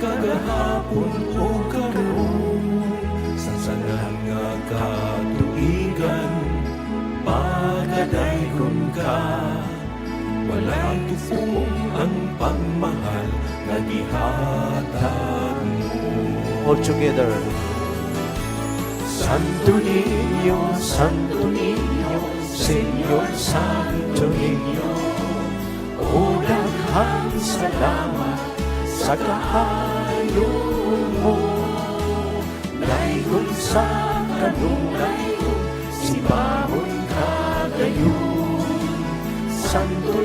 kagahapon o karon, sa sanang nga katuigan, pagadayon ka. Walay tufong ang pagmahal na gihatag mo. All together. Santo Niño, Señor Santo Niño, o daghang salamat sa kaayo mo. Laygon sa kanunay, sibahon ka gayon. Santo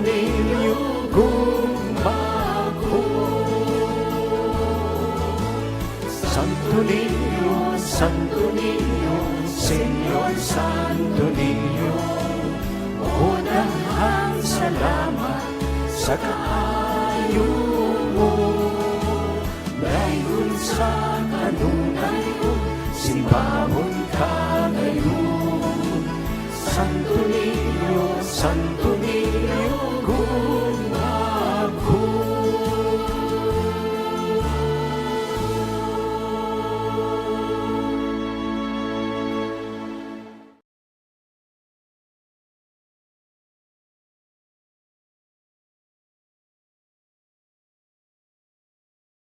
Niño, gumako. Santo Niño, Señor Santo Niño, o daghang salamat sa kaayo mo. Laygon sa kanunay, sibahon ka ngayon. Santo